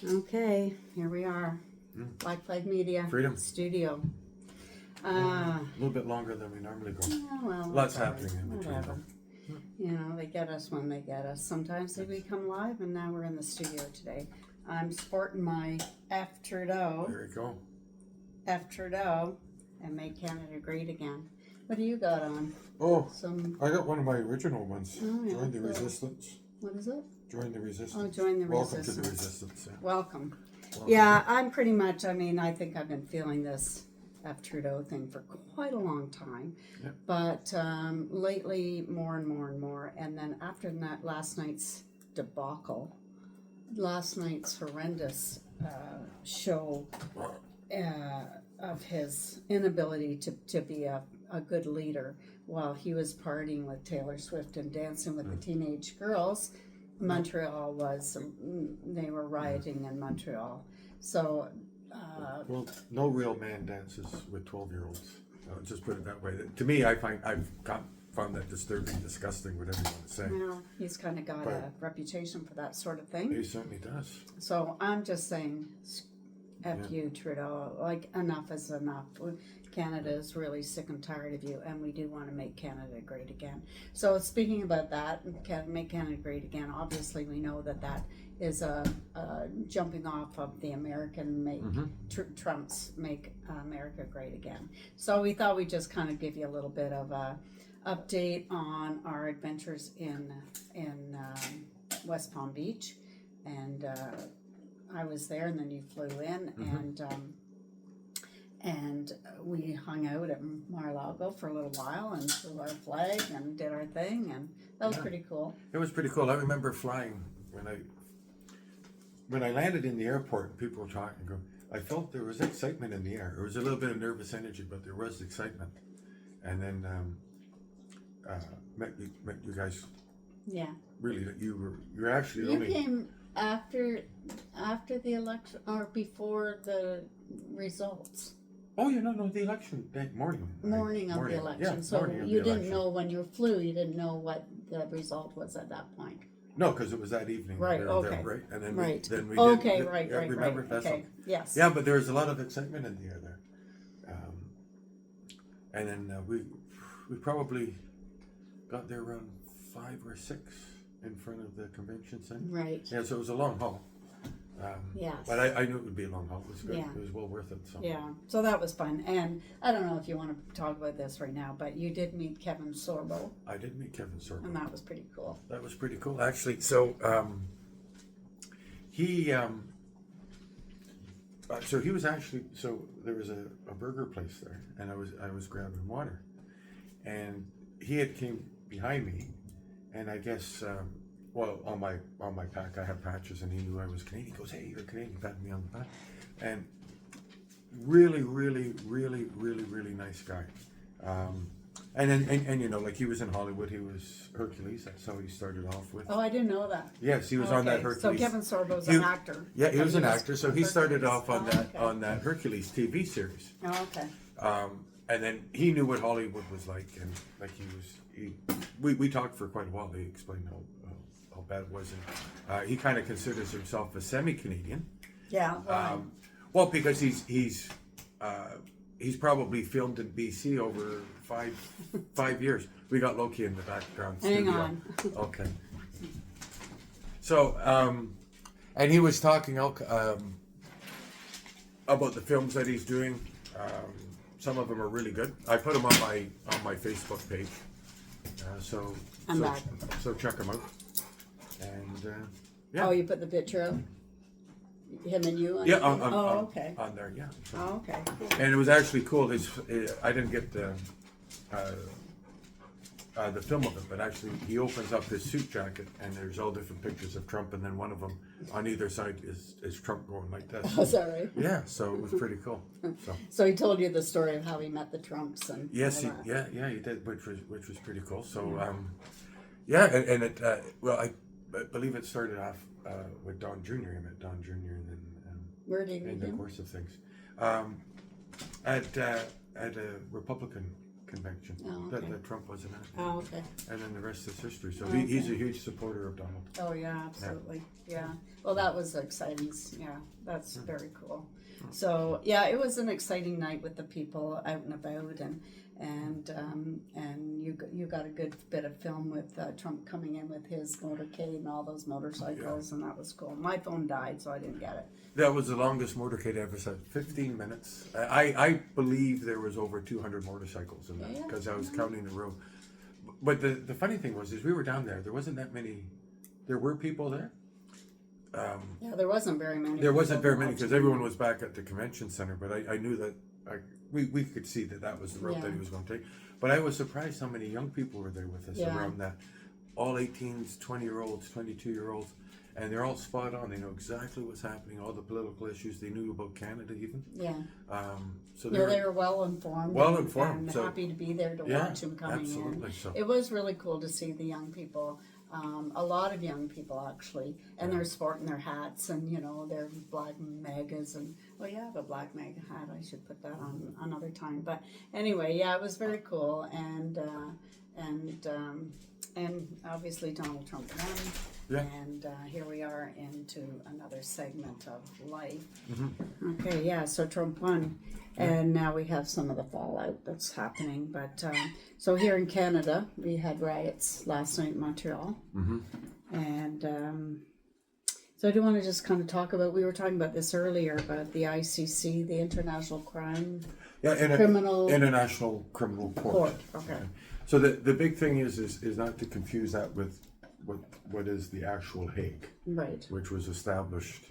Okay, here we are. Black Flag Media Freedom. Studio. A little bit longer than we normally go. Yeah, well, Lots that's all happening in between. whatever. You know, they get us when they get us. Sometimes we come live, and now we're in the studio today. I'm sporting my F. Trudeau, There you go. and Make Canada Great Again. What do you got on? Oh, Some, I got one of my original ones. Oh, yeah, Join the cool. Resistance. what is it? Join the Resistance. Oh, Join the Welcome Resistance. to the Resistance. Yeah. Welcome. Welcome. Yeah, I'm pretty much, I think I've been feeling this F. Trudeau thing for quite a long time. Yep. But lately, more and more and more. And then after that, last night's debacle, last night's horrendous show of his inability to be a good leader while he was partying with Taylor Swift and dancing with the teenage girls. Montreal was, they were rioting in Montreal. So, Well, no real man dances with 12-year-olds. Just put it that way. To me, I've found that disturbing, disgusting, whatever you want to say. well, he's kind of got a reputation for that sort of thing. He certainly does. So I'm just saying, F you, Trudeau. Like, enough is enough. Canada is really sick and tired of you, and we do want to make Canada great again. So speaking about that, make Canada great again, obviously we know that is a jumping off of the American make, Trump's Make America Great Again. So we thought we'd just kind of give you a little bit of a update on our adventures in West Palm Beach, and I was there, and then you flew in, and we hung out at Mar-a-Lago for a little while and flew our flag and did our thing, and that was pretty cool. It was pretty cool. I remember flying when I landed in the airport and people were talking. I felt there was excitement in the air. There was a little bit of nervous energy, but there was excitement. And then met you guys. Yeah. Really, you're actually the You only. came after the election or before the results. Oh, no, the election day, morning. Morning of the election. Yeah, so morning of you the didn't election. know when you flew, you didn't know what the result was at that point. No, because it was that evening. Right, we were okay. there, right? And then Right. we Okay, did, right, yeah, right, remember? right. That's Okay, all. yes. Yeah, but there was a lot of excitement in the air there. And then we probably got there around 5 or 6 in front of the convention center. Right. Yeah, so it was a long haul. Yes. But I knew it would be a long haul. It was good. Yeah. It was well worth it. So. Yeah, so that was fun. And I don't know if you want to talk about this right now, but you did meet Kevin Sorbo, I did meet Kevin Sorbo. and that was pretty cool. That was pretty cool, actually. So he was actually, so there was a burger place there, and I was grabbing water, and he had came behind me, and I guess on my pack I have patches, and he knew I was Canadian. He goes, "Hey, you're Canadian." He patted me on the back, and really, really, really, really, really nice guy. And then like he was in Hollywood, he was Hercules. That's how he started off with. Oh, I didn't know that. Yes, he was on that Okay, Hercules. so Kevin Sorbo's an actor. Yeah, he But was an actor. So he started Hercules. off on Oh, that okay. on that Hercules TV series, Oh, okay. and then he knew what Hollywood was like, and like we talked for quite a while. He explained how bad it was, and he kind of considers himself a semi-Canadian. Yeah. Well, because he's probably filmed in BC over 5 years. We got Loki in the background. Hang studio. on. Okay. So, and he was talking about the films that he's doing. Some of them are really good. I put them on my Facebook page. So check them out. And yeah. Oh, you put the picture of him and you on Yeah, it? Okay. on there, yeah. So- Oh, okay. And it was actually cool. I didn't get the film of it, but actually he opens up his suit jacket, and there's all different pictures of Trump, and then one of them on either side is Trump going like this. Oh, is that right? Yeah, so it was pretty cool. So So he told you the story of how he met the Trumps and yes, all that. he did, which was pretty cool. So and it I believe it started off with Don Jr. I met Don Jr. and then Where did he in meet the him? course of things at a Republican convention Oh, that, okay. that Trump wasn't at. Oh, okay. And then the rest is history. So Okay. he's a huge supporter of Donald. Oh, yeah, absolutely. Yeah. Well, that was exciting. Yeah, that's very cool. So, yeah, it was an exciting night with the people out and about, and you got a good bit of film with Trump coming in with his motorcade and all those motorcycles, and that was cool. My phone died, so I didn't get it. That was the longest motorcade I ever saw. 15 minutes. I believe there was over 200 motorcycles in that Yeah. because I was counting the row. But the funny thing was, is we were down there. There wasn't that many. There were people there. Yeah, there wasn't very many. There wasn't people very many watching. because everyone was back at the convention center. But I knew that we could see that was the route that Yeah. he was going to take. But I was surprised how many young people were there with us Yeah. around that. All 18s, 20-year-olds, 22-year-olds. And they're all spot on. They know exactly what's happening, all the political issues. They knew about Canada even. Yeah. So No, they were well informed. Well informed, And so- happy to be there to Yeah, watch him coming absolutely, in. so. It was really cool to see the young people. A lot of young people actually, and they're sporting their hats and their black magas and you have a black maga hat. I should put that on another time. But anyway, yeah, it was very cool and obviously Donald Trump won. Yeah. And here we are into another segment of life. Mm-hmm. Okay, yeah, so Trump won. And now we have some of the fallout that's happening. But so here in Canada, we had riots last night in Montreal. Mm-hmm. And so I do want to just kind of talk about, we were talking about this earlier, about the ICC, the International Crime Yeah, International Criminal Court. Court. Okay. So the big thing is not to confuse that with what is the actual Hague, Right. which was established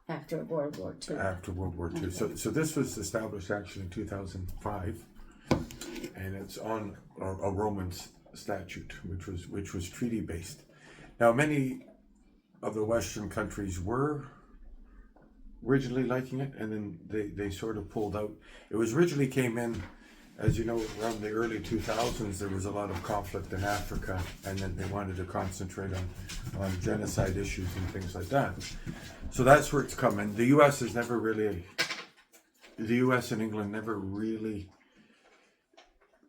After World War II. after World War II. So this was established actually in 2005, and it's on a Roman statute, which was treaty based. Now many of the Western countries were originally liking it, and then they sort of pulled out. It was originally came in, as you know, around the early 2000s. There was a lot of conflict in Africa, and then they wanted to concentrate on genocide issues and things like that. So that's where it's coming. The U.S. and England never really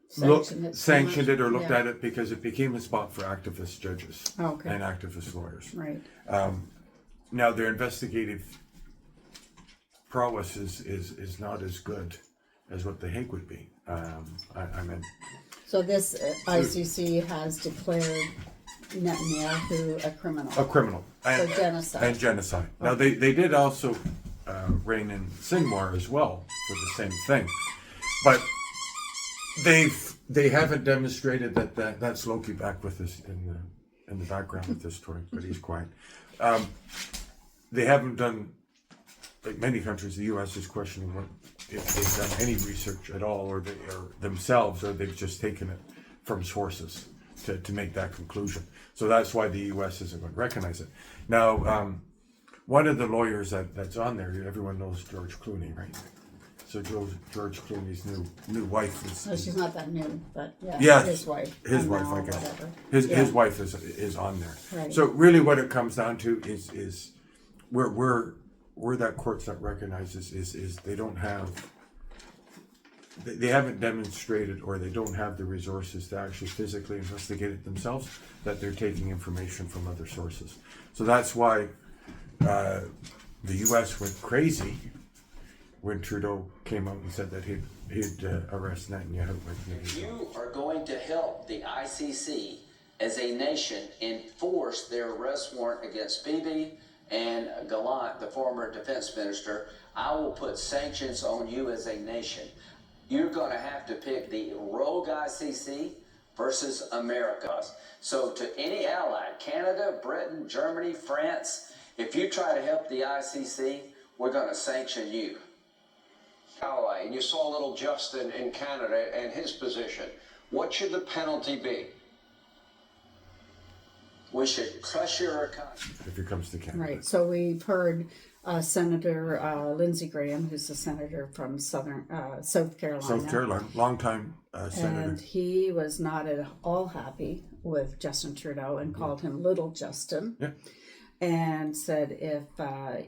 sanctioned it or looked at it because it became a spot for activist judges Okay. and activist lawyers. Right. Now their investigative prowess is not as good as what the Hague would be. I mean, So this ICC has declared Netanyahu a criminal. a criminal For genocide. and genocide. Now they did also rein in Seymour as well for the same thing, but they haven't demonstrated that's Loki back with us in the background with this story, but he's quiet. They haven't done, like many countries. The U.S. is questioning if they've done any research at all, or themselves, or they've just taken it from sources to make that conclusion. So that's why the U.S. isn't going to recognize it. Now, one of the lawyers that's on there, everyone knows George Clooney, right? So George Clooney's new wife is. No, she's not that new, but yeah, Yes, his wife. His And wife, now I guess. whatever. His wife is on there. Right. So really, what it comes down to is where that court's not recognized is they don't have. They haven't demonstrated, or they don't have the resources to actually physically investigate it themselves, that they're taking information from other sources. So that's why the U.S. went crazy when Trudeau came out and said that he'd arrest Netanyahu. You are going to help the ICC as a nation enforce their arrest warrant against Bibi and Gallant, the former defense minister. I will put sanctions on you as a nation. You're going to have to pick the rogue ICC versus America. So to any ally, Canada, Britain, Germany, France, if you try to help the ICC, we're going to sanction you. Ally, and you saw little Justin in Canada and his position. What should the penalty be? We should crush your economy. If it comes to Canada. Right. So we've heard Senator Lindsey Graham, who's a senator from South Carolina. South Carolina, longtime senator. And he was not at all happy with Justin Trudeau and called him Little Justin. Yeah. And said if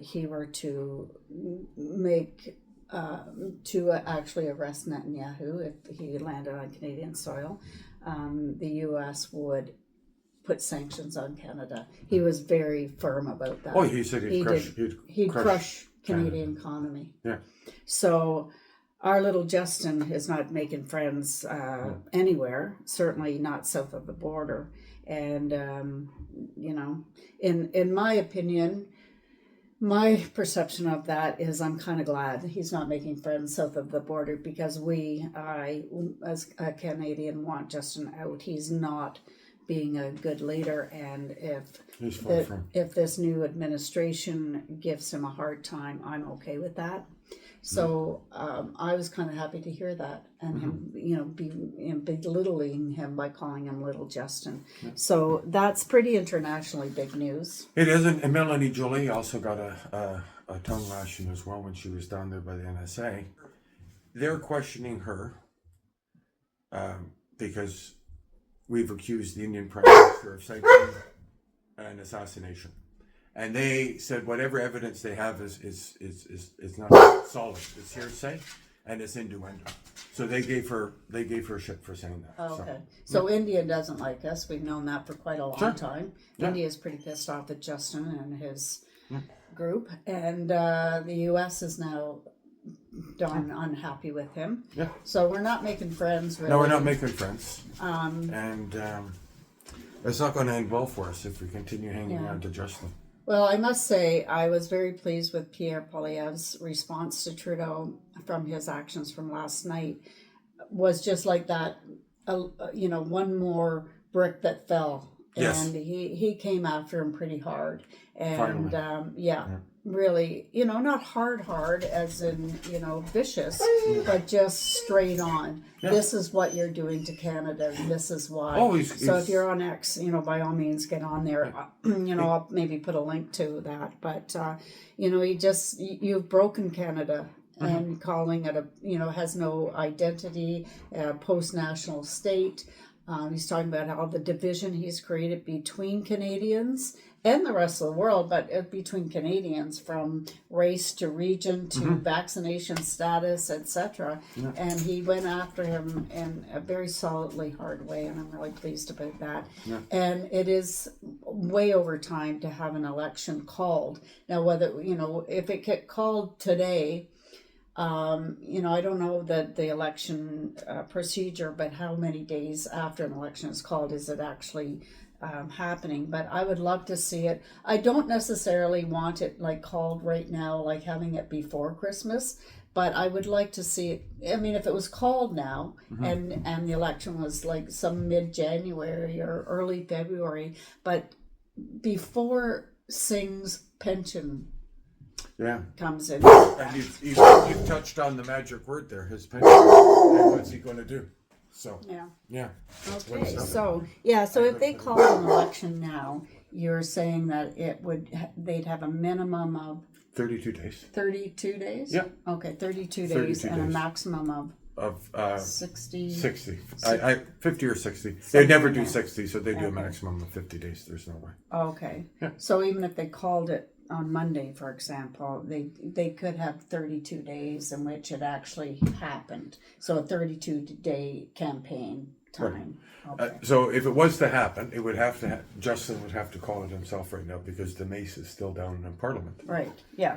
he were to make to actually arrest Netanyahu if he landed on Canadian soil, the U.S. would put sanctions on Canada. He was very firm about that. Oh, he said He'd crush Canadian economy. Yeah. So our little Justin is not making friends anywhere, certainly not south of the border. And, in my opinion, my perception of that is I'm kind of glad he's not making friends south of the border, because I, as a Canadian, want Justin out. He's not being a good leader, and if this new administration gives him a hard time, I'm okay with that. So I was kind of happy to hear that, and him, belittling him by calling him Little Justin. Yeah. So that's pretty internationally big news. It isn't, and Melanie Jolie also got a tongue lashing as well when she was down there by the NSA. They're questioning her because we've accused the Indian Prime Minister of citing an assassination. And they said whatever evidence they have is not solid. It's hearsay and it's innuendo. So they gave her shit for saying that. Oh, okay. So India doesn't like us. We've known that for quite a long time. Yeah. India's pretty pissed off at Justin and his group, and the U.S. is now darn unhappy with him. Yeah. So we're not making friends, really. No, we're not making friends. It's not going to end well for us if we continue hanging on to Justin. Well, I must say I was very pleased with Pierre Poilievre's response to Trudeau from his actions from last night. Was just like that, one more brick that fell. Yes. And he came after him pretty hard. And Finally. Really, not hard as in, vicious, but just straight on. Yeah. This is what you're doing to Canada, and this is why. Oh, so if you're on X, by all means get on there. I'll maybe put a link to that. But, you've broken Canada. And calling it has no identity, post-national state. He's talking about how the division he's created between Canadians and the rest of the world, but between Canadians, from race to region to vaccination status, etc. Yeah. And he went after him in a very solidly hard way, and I'm really pleased about that. Yeah. And it is way over time to have an election called. Now, whether, if it get called today, I don't know the election procedure, but how many days after an election is called is it actually happening? But I would love to see it. I don't necessarily want it called right now, like having it before Christmas, but I would like to see it. I mean, if it was called now and the election was some mid-January or early February, but before Singh's pension comes in. And you've touched on the magic word there, his pension. And what's he going to do? So yeah. Okay. So if they call an election now, you're saying that they'd have a minimum of 32 days. 32 days? Yeah. Okay, 32 days and a maximum of 60. 50 or 60. They never do 60, so they do a maximum of 50 days. There's no way. Okay. Yeah. So even if they called it on Monday, for example, they could have 32 days in which it actually happened. So a 32-day campaign time. Right. Okay. So if it was to happen, it would have to. Justin would have to call it himself right now because the mace is still down in Parliament. Right. Yeah.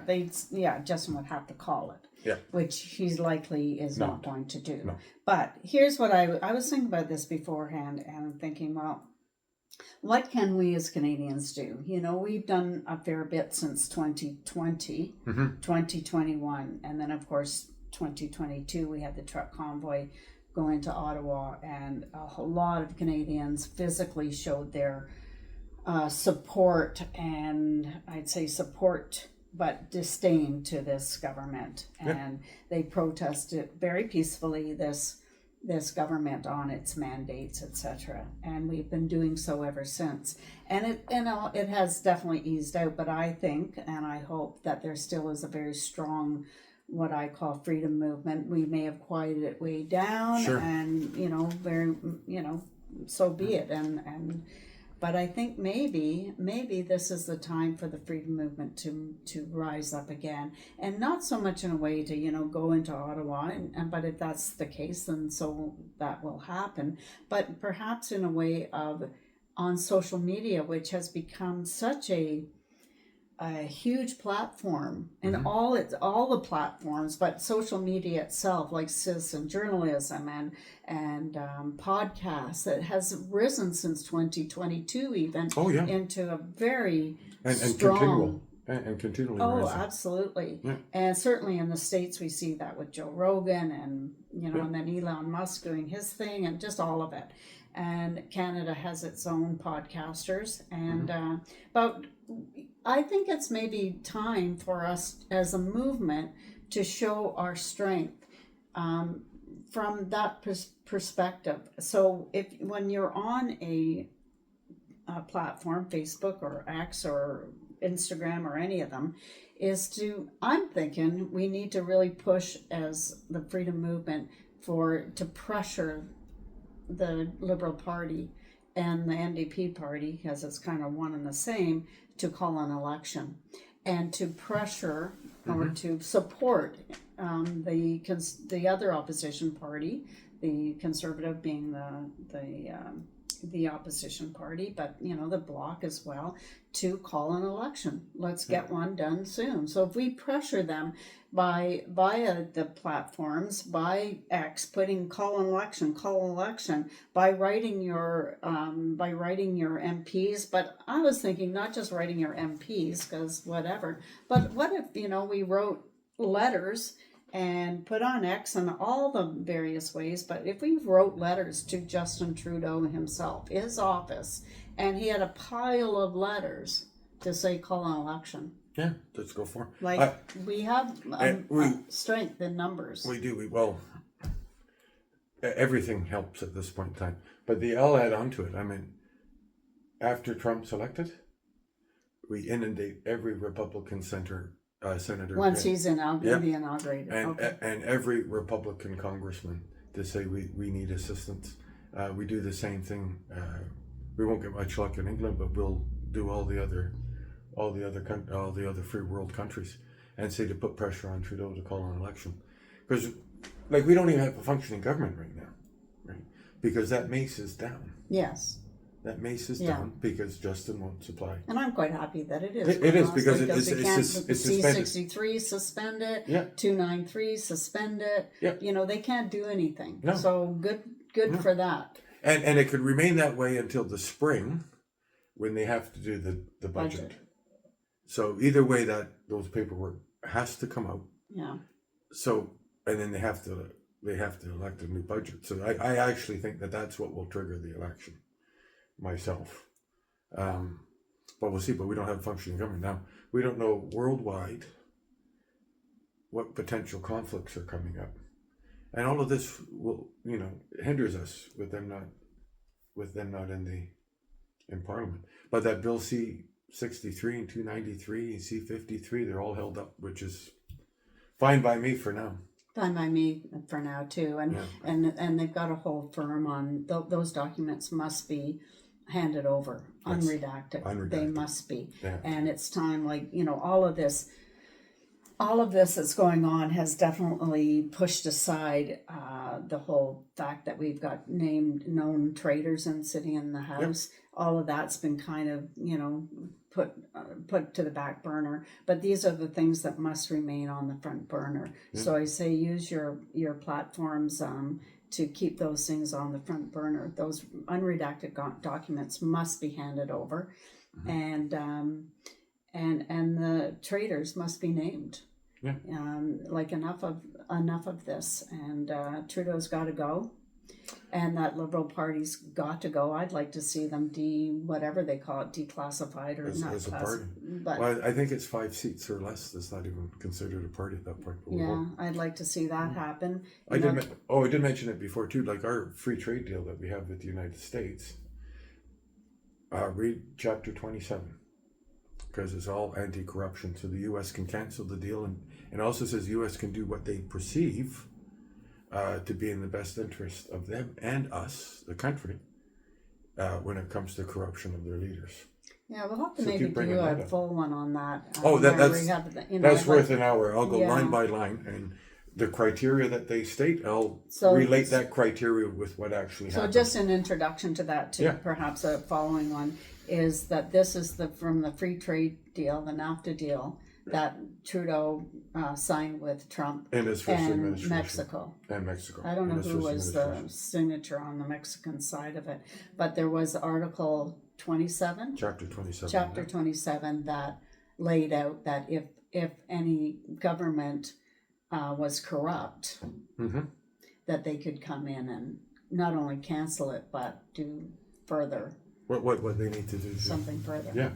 Justin would have to call it. Yeah. Which he's likely is not going to do. No. But here's what I was thinking about this beforehand, and I'm thinking, well, what can we as Canadians do? We've done a fair bit since 2020, 2021, and then of course 2022 we had the truck convoy going to Ottawa, and a whole lot of Canadians physically showed their support, and I'd say support but disdain to this government, and they protested very peacefully this government on its mandates, etc. And we've been doing so ever since. And it has definitely eased out, but I think and I hope that there still is a very strong, what I call freedom movement. We may have quieted it way down, and very, so be it. And But I think maybe this is the time for the freedom movement to rise up again, and not so much in a way to go into Ottawa, and but if that's the case, then so that will happen. But perhaps in a way of on social media, which has become such a huge platform, and all the platforms, but social media itself, like citizen journalism and podcasts, that has risen since 2022 even into a very strong and continually Oh, rising. absolutely. Yeah. And certainly in the States, we see that with Joe Rogan and, and then Elon Musk doing his thing and just all of it. And Canada has its own podcasters. And, but I think it's maybe time for us as a movement to show our strength from that perspective. So when you're on a platform, Facebook or X or Instagram or any of them, I'm thinking we need to really push as the freedom movement to pressure the Liberal Party and the NDP party, because it's kind of one and the same, to call an election and to pressure or to support the other opposition party, the Conservative being the opposition party, but the Bloc as well, to call an election. Let's get one done soon. So if we pressure them via the platforms, by X, putting call an election, by writing your MPs. But I was thinking not just writing your MPs, because whatever, but what if we wrote letters and put on X and all the various ways, but if we wrote letters to Justin Trudeau himself, his office, and he had a pile of letters to say call an election. Yeah, let's go for it. Like, we have strength in numbers. We do. Well, everything helps at this point in time. But I'll add on to it. I mean, after Trump's elected, we inundate every Republican senator. Once he's inaugurated. And every Republican congressman to say we need assistance. We do the same thing. We won't get much luck in England, but we'll do all the other free world countries and say to put pressure on Trudeau to call an election, because we don't even have a functioning government right now, right? Because that mace is down. Yes. That mace is down because Justin won't supply. And I'm quite happy that it is. It is because it's suspended. C-63 suspend it. Yeah. 293 suspend it. Yeah. They can't do anything. No. So good for that. And it could remain that way until the spring, when they have to do the budget. So either way, those paperwork has to come out. Yeah. So and then they have to elect a new budget. So I actually think that's what will trigger the election. Myself, but we'll see. But we don't have functioning government now. We don't know worldwide what potential conflicts are coming up, and all of this will, hinders us with them not in Parliament. But that Bill C-63 and 293 and C-53, they're all held up, which is fine by me for now. Fine by me for now too, and they've got a whole firm on those documents must be handed over, unredacted. They must be. Yeah. And it's time, all of this that's going on has definitely pushed aside the whole fact that we've got known traitors and sitting in the House. Yep. All of that's been kind of, put to the back burner. But these are the things that must remain on the front burner. Yep. So I say use your platforms to keep those things on the front burner. Those unredacted documents must be handed over, and the traitors must be named. Yeah. Enough of this, and Trudeau's got to go, and that Liberal Party's got to go. I'd like to see them whatever they call it, declassified or not as a party. But I think it's 5 seats or less. That's not even considered a party at that point. I'd like to see that happen. I did mention it before too. Like our free trade deal that we have with the United States. Read chapter 27. Because it's all anti-corruption, so the U.S. can cancel the deal, and also says the U.S. can do what they perceive to be in the best interest of them and us, the country, when it comes to corruption of their leaders. Yeah, we'll have to So maybe keep bringing do that a up. full one on that. Oh, where that's we have the- that's like- worth an hour. I'll go Yeah. line by line, and the criteria that they state, I'll So- relate that criteria with what actually So happened. just an introduction to that too, Yeah. perhaps a following one, is that this is from the free trade deal, the NAFTA deal, that Trudeau signed with Trump in his first and administration. Mexico. And Mexico. I don't know in his who first was the administration. signature on the Mexican side of it, but there was Article 27, Chapter 27. Chapter yeah. 27, that laid out that if any government was corrupt, Mhm. that they could come in and not only cancel it, but do further, What they need to do. something further. Yeah,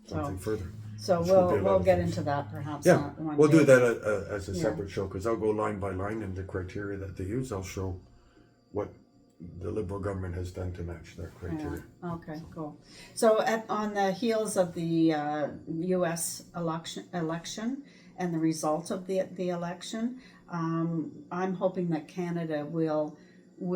something So- further. So Which would be a lot we'll of get things. into that perhaps. Yeah, one we'll do day. that as a Yeah. separate show, because I'll go line by line, and the criteria that they use, I'll show what the Liberal government has done to match that criteria. Yeah. Okay, cool. So on the heels of the U.S. election and the results of the election, I'm hoping that Canada will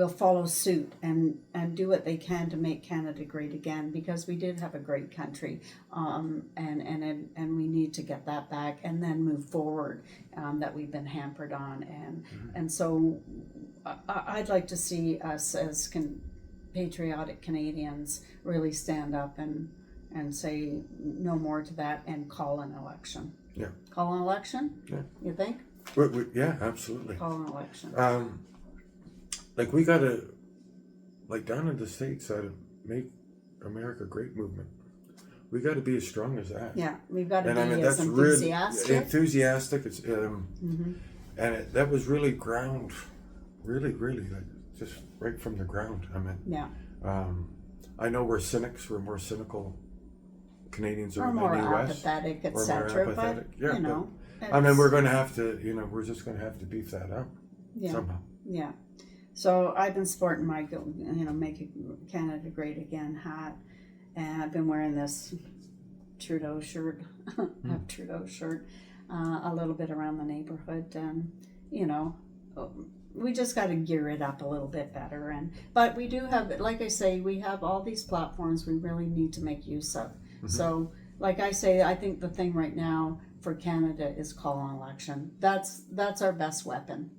follow suit and do what they can to make Canada great again, because we did have a great country, and we need to get that back and then move forward, that we've been hampered on, and so I'd like to see us as patriotic Canadians really stand up and say no more to that and call an election. Yeah. Call an election? Yeah. You think? Yeah, absolutely. Call an election. Like we gotta, like down in the States, make America great movement. We gotta be as strong as that. Yeah, we've got to And be I mean, as that's really enthusiastic. enthusiastic. It's and that was really really like just right from the ground. I mean, Yeah, I know we're cynics. We're more cynical Canadians or in more the U.S. apathetic, Or more etc. But apathetic. Yeah, you know, I mean, it's- we're going to have to. We're just going to have to beef that up yeah, somehow. yeah. So I've been sporting my Make Canada Great Again hat, and I've been wearing this Trudeau shirt, Trudeau shirt, a little bit around the neighborhood, and we just got to gear it up a little bit better. But we do have, like I say, we have all these platforms we really need to make use of. So, like I say, I think the thing right now for Canada is call an election. That's our best weapon,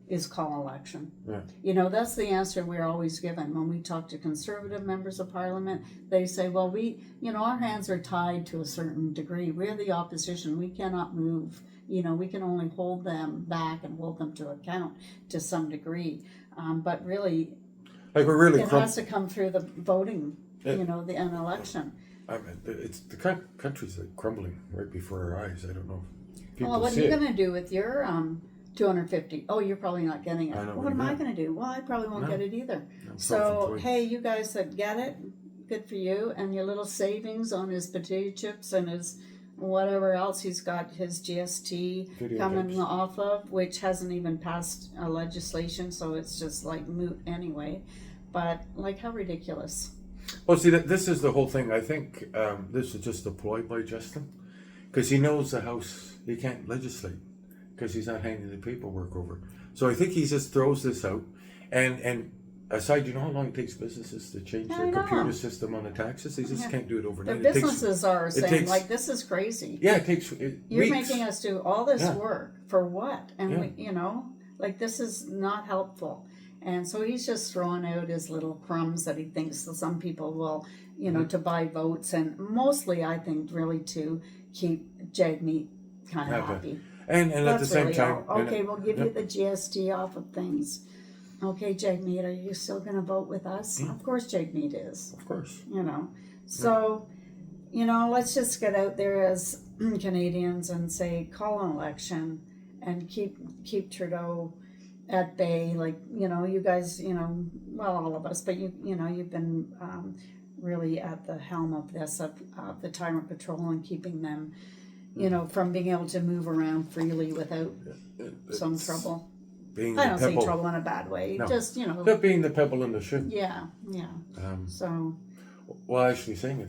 is call an election. Yeah. That's the answer we're always given when we talk to Conservative members of Parliament. They say, well, our hands are tied to a certain degree. We're the opposition. We cannot move. We can only hold them back and hold them to account to some degree. But really, Like we're really it has to come through the voting, an election. I mean, it's the country's like crumbling right before our eyes. I don't know. If people Well, what are see you it. going to do with your 250? Oh, you're probably not getting it. I know, What am I yeah. going to do? Well, I probably won't No. get it either. I'm So, self-employed. hey, you guys that get it, good for you. And your little savings on his potato chips and his whatever else he's got, his GST Video coming games. off of, which hasn't even passed legislation, so it's just like moot anyway. But, like, how ridiculous. Well, see, this is the whole thing. I think this is just a ploy by Justin, because he knows the House, he can't legislate, because he's not handing the paperwork over. So I think he just throws this out. And aside, you know how long it takes businesses to change I their know. computer system on the taxes? They just Yeah. can't do it The overnight. businesses are saying, takes- like, this is crazy. Yeah, it takes You're weeks. making us do all this Yeah. work for what? And Yeah. like, this is not helpful. And so he's just throwing out his little crumbs that he thinks that some people will, to buy votes, and mostly I think really to keep Jagmeet kind of happy. And at the That's same really time, all. Okay, we'll give you Yep. the GST off of things. Okay, Jagmeet, are you still going to vote with us? Of course Jagmeet is. of course. So, let's just get out there as Canadians and say, call an election and keep Trudeau at bay. Like, you guys, well, all of us, but you've been really at the helm of this, of the Tyrant Patrol, and keeping them, from being able to move around freely without some trouble. Being I the don't say pebble, trouble in a bad way. No. Just, Not being the pebble in the shoe. yeah. So, Well, actually, saying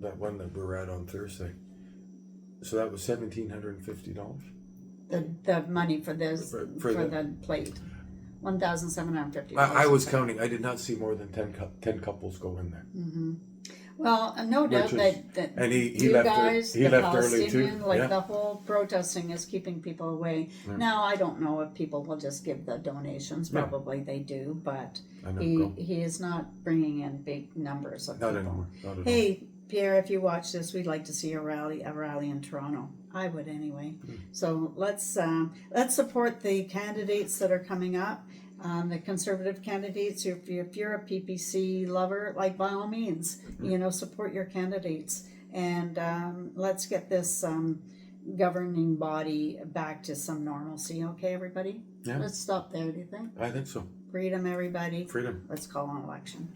that one that we were at on Thursday, so that was $1,750. the money for this, For for the- the plate. 1,750. I was counting. I did not see more than 10 couples go in there. Well, no doubt Which is- that and he you left guys, he the left early too. Palestinian, like Yeah. the whole protesting is keeping people away. Now, I don't know if people will just give the donations. Yeah. Probably they do, but I know. Go. he is not bringing in big numbers of Not people. anymore. Not at all. Hey, Pierre, if you watch this, we'd like to see a rally in Toronto. I would anyway. So let's support the candidates that are coming up. The conservative candidates. If you're a PPC lover, like by all means, support your candidates, and let's get this governing body back to some normalcy. Okay, everybody. Yeah. Let's stop there. Do you think? I think so. Freedom, everybody. Freedom. Let's call an election.